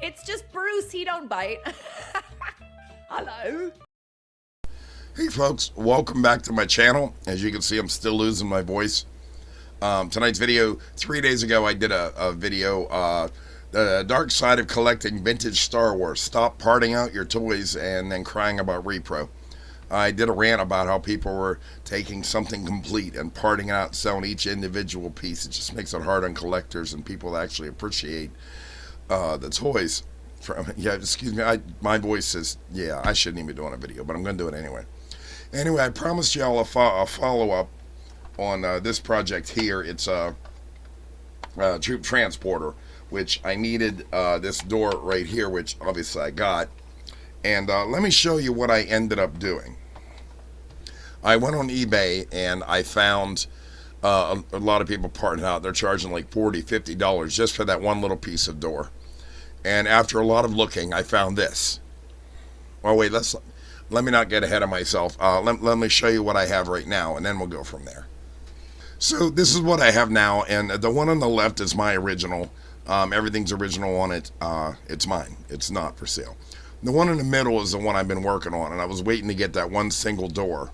It's just Bruce. He don't bite. Hello. Hey folks, welcome back to my channel. As you can see, I'm still losing my voice. Tonight's video, 3 days ago I did a video, the dark side of collecting vintage Star Wars. Stop parting out your toys and then crying about repro. I did a rant about how people were taking something complete and parting it out and selling each individual piece. It just makes it hard on collectors and people that actually appreciate the toys. Excuse me, my voice is, I shouldn't even be doing a video, but I'm going to do it anyway. Anyway, I promised y'all a follow-up on this project here. It's a troop transporter, which I needed this door right here, which obviously I got. And let me show you what I ended up doing. I went on eBay and I found a lot of people parting out. They're charging like $40, $50 just for that one little piece of door. And after a lot of looking, I found this. Oh wait, let me not get ahead of myself. Let me show you what I have right now, and then we'll go from there. So this is what I have now, and the one on the left is my original. Everything's original on it. It's mine. It's not for sale. The one in the middle is the one I've been working on, and I was waiting to get that one single door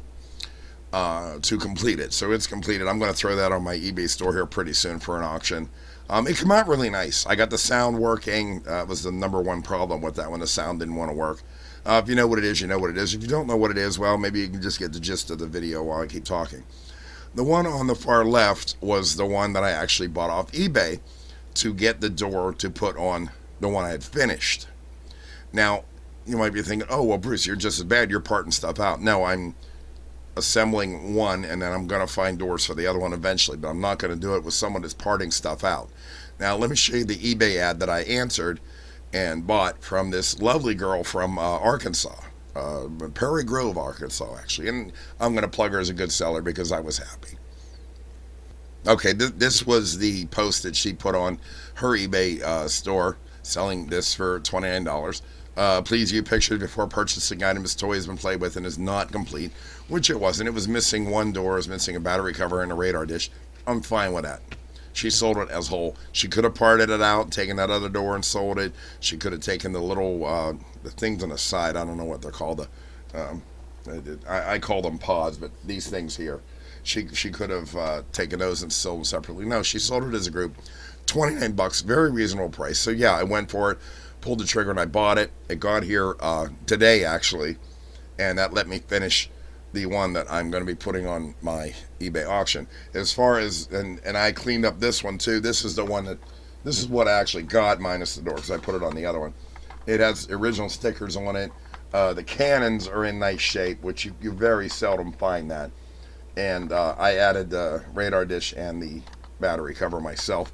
to complete it. So it's completed. I'm going to throw that on my eBay store here pretty soon for an auction. It came out really nice. I got the sound working. It was the number one problem with that one. The sound didn't want to work. If you know what it is, you know what it is. If you don't know what it is, well, maybe you can just get the gist of the video while I keep talking. The one on the far left was the one that I actually bought off eBay to get the door to put on the one I had finished. Now, you might be thinking, oh, well, Bruce, you're just as bad. You're parting stuff out. No, I'm assembling one, and then I'm going to find doors for the other one eventually, but I'm not going to do it with someone that's parting stuff out. Now, let me show you the eBay ad that I answered and bought from this lovely girl from Arkansas, Prairie Grove, Arkansas, actually. And I'm going to plug her as a good seller because I was happy. Okay, this was the post that she put on her eBay store, selling this for $29. Please view pictures before purchasing item. This toy has been played with and is not complete, which it wasn't. It was missing one door, it was missing a battery cover and a radar dish. I'm fine with that. She sold it as whole. She could have parted it out, taken that other door and sold it. She could have taken the little the things on the side. I don't know what they're called. I call them pods, but these things here. She could have taken those and sold them separately. No, she sold it as a group. $29, very reasonable price. So yeah, I went for it, pulled the trigger, and I bought it. It got here today actually, and that let me finish the one that I'm going to be putting on my eBay auction. As far as, and I cleaned up this one too. This is the one that, this is what I actually got minus the door because I put it on the other one. It has original stickers on it. The cannons are in nice shape, which you very seldom find that. And I added the radar dish and the battery cover myself.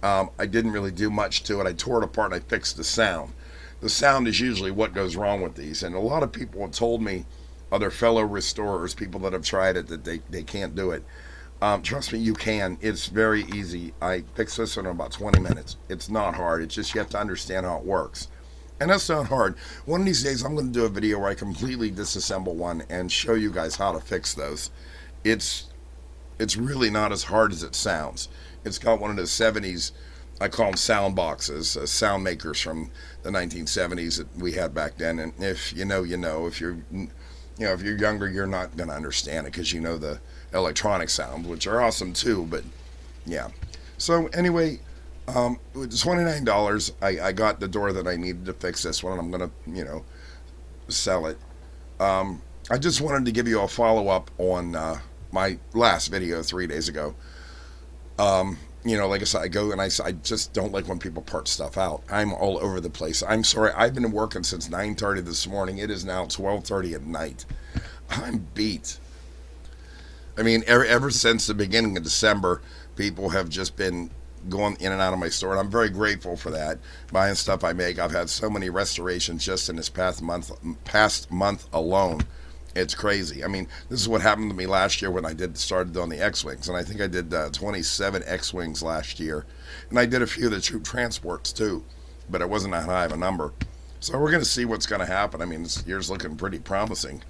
I didn't really do much to it. I tore it apart and I fixed the sound. The sound is usually what goes wrong with these. And a lot of people have told me, other fellow restorers, people that have tried it, that they can't do it. Trust me, you can. It's very easy. I fixed this in about 20 minutes. It's not hard. It's just you have to understand how it works. And that's not hard. One of these days I'm going to do a video where I completely disassemble one and show you guys how to fix those. It's really not as hard as it sounds. It's got one of the 70s, I call them sound boxes, sound makers from the 1970s that we had back then. And if you know, you know. If you're younger, you're not going to understand it because you know the electronic sound, which are awesome too, but yeah. So anyway, with $29, I got the door that I needed to fix this one, and I'm going to, sell it. I just wanted to give you a follow-up on my last video 3 days ago. Like I said, I go and I just don't like when people part stuff out. I'm all over the place. I'm sorry. I've been working since 9:30 this morning. It is now 12:30 at night. I'm beat. I mean, ever since the beginning of December, people have just been going in and out of my store, and I'm very grateful for that. Buying stuff I make. I've had so many restorations just in this past month alone. It's crazy. I mean, this is what happened to me last year when I started on the X-Wings, and I think I did 27 X-Wings last year, and I did a few of the troop transports too, but it wasn't that high of a number. So we're going to see what's going to happen. I mean, this year's looking pretty promising.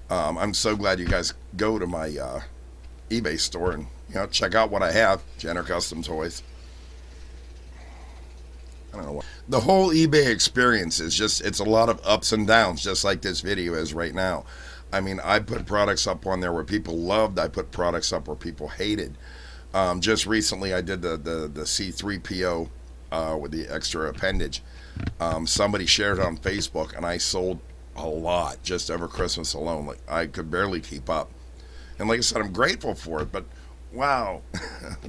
I'm so glad you guys go to my eBay store and check out what I have, Jenner Custom Toys. don't know. The whole eBay experience is just, it's a lot of ups and downs, just like this video is right now. I mean, I put products up on there where people loved. I put products up where people hated. Just recently, I did the C3PO with the extra appendage. Somebody shared it on Facebook, and I sold a lot just over Christmas alone. Like, I could barely keep up. And like I said, I'm grateful for it, but wow.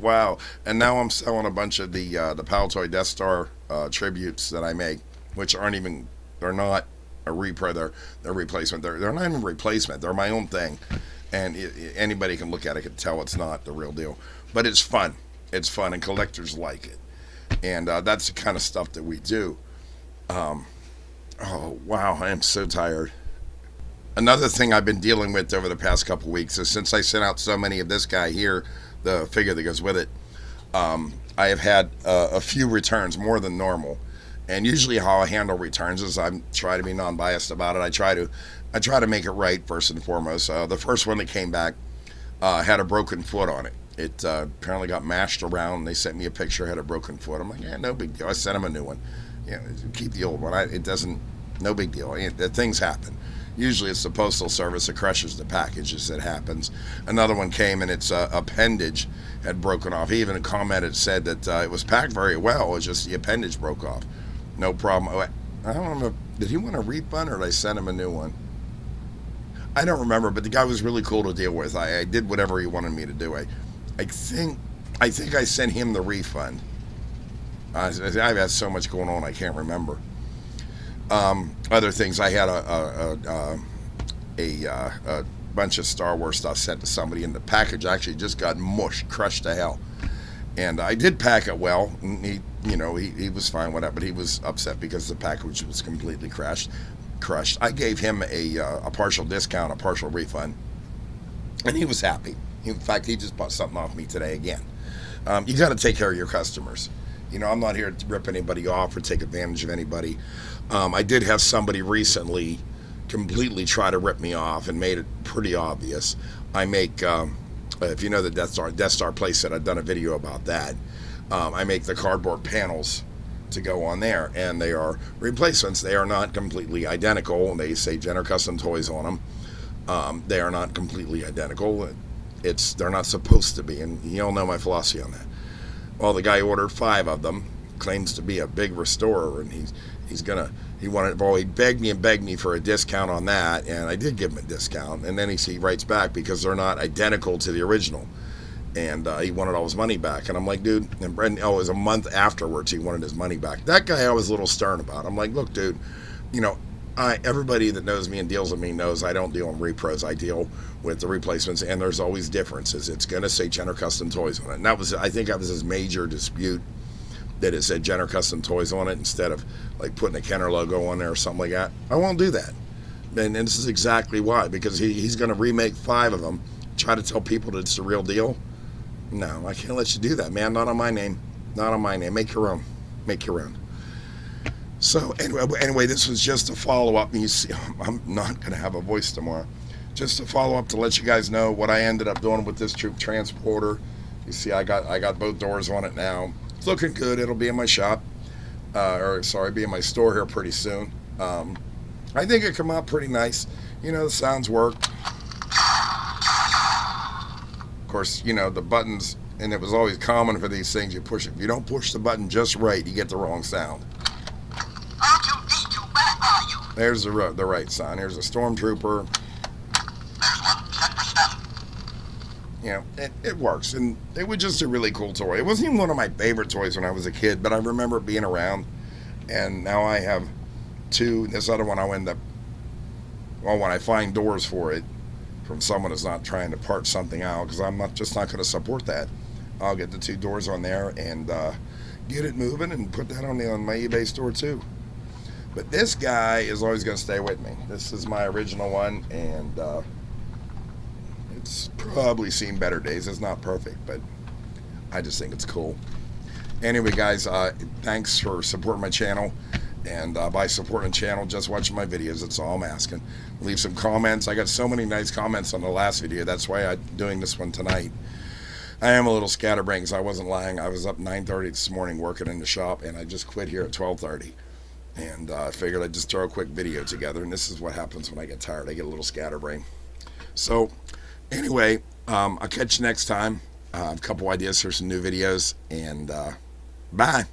Wow. And now I'm selling a bunch of the Paltoy Death Star tributes that I make, which aren't even, they're not a repro, they're replacement. They're not even replacement. They're my own thing. And anybody can look at it, can tell it's not the real deal. But it's fun. It's fun, and collectors like it. And that's the kind of stuff that we do. Oh, wow, I am so tired. Another thing I've been dealing with over the past couple weeks is, since I sent out so many of this guy here, the figure that goes with it, I have had a few returns, more than normal. And usually how I handle returns is I try to be non-biased about it. I try to make it right first and foremost. The first one that came back had a broken foot on it. It apparently got mashed around. They sent me a picture, had a broken foot. I'm like, yeah, no big deal. I sent him a new one. Yeah, keep the old one. It doesn't, no big deal. Things happen. Usually it's the postal service that crushes the packages. It happens. Another one came, and its appendage had broken off. He even commented, said that it was packed very well. It was just the appendage broke off. No problem. I don't know. Did he want a refund, or did I send him a new one? I don't remember, but the guy was really cool to deal with. I did whatever he wanted me to do. I think I sent him the refund. I've had so much going on, I can't remember. Other things, I had a bunch of Star Wars stuff sent to somebody, and the package actually just got mushed, crushed to hell. And I did pack it well. And he was fine with that, but he was upset because the package was completely crushed. I gave him a partial discount, a partial refund, and he was happy. In fact, he just bought something off me today again. You got to take care of your customers. I'm not here to rip anybody off or take advantage of anybody. I did have somebody recently completely try to rip me off and made it pretty obvious. I make, if you know the Death Star playset, I've done a video about that. I make the cardboard panels to go on there, and they are replacements. They are not completely identical. They say Jenner Custom Toys on them. They are not completely identical. They're not supposed to be, and you all know my philosophy on that. Well, the guy ordered 5 of them, claims to be a big restorer, and he begged me for a discount on that, and I did give him a discount. And then he writes back because they're not identical to the original, and he wanted all his money back. And I'm like, dude, and Brendan, it was a month afterwards he wanted his money back. That guy I was a little stern about. I'm like, look, dude, everybody that knows me and deals with me knows I don't deal in repros. I deal with the replacements, and there's always differences. It's going to say Jenner Custom Toys on it. And I think that was his major dispute, that it said Jenner Custom Toys on it instead of like putting a Kenner logo on there or something like that. I won't do that. And this is exactly why, because he's going to remake 5 of them, try to tell people that it's the real deal. No, I can't let you do that, man. Not on my name. Not on my name. Make your own. Make your own. So anyway, this was just a follow-up. You see, I'm not going to have a voice tomorrow. Just a follow-up to let you guys know what I ended up doing with this troop transporter. You see, I got both doors on it now. It's looking good. It'll be in my shop, be in my store here pretty soon. I think it come out pretty nice. The sounds work. Of course, the buttons, and it was always common for these things. You push it. If you don't push the button just right, you get the wrong sound. There's the right sound. Here's a stormtrooper. It works, and it was just a really cool toy. It wasn't even one of my favorite toys when I was a kid, but I remember it being around, and now I have 2. This other one when I find doors for it from someone that's not trying to part something out, because I'm not going to support that, I'll get the 2 doors on there and get it moving and put that on my eBay store too. But this guy is always going to stay with me. This is my original one, and it's probably seen better days. It's not perfect, but I just think it's cool. Anyway, guys, thanks for supporting my channel. And by supporting the channel, just watching my videos, that's all I'm asking. Leave some comments. I got so many nice comments on the last video. That's why I'm doing this one tonight. I am a little scatterbrained because I wasn't lying. I was up 9:30 this morning working in the shop, and I just quit here at 12:30. And I figured I'd just throw a quick video together, and this is what happens when I get tired. I get a little scatterbrained. So, anyway, I'll catch you next time. A couple ideas for some new videos, and bye.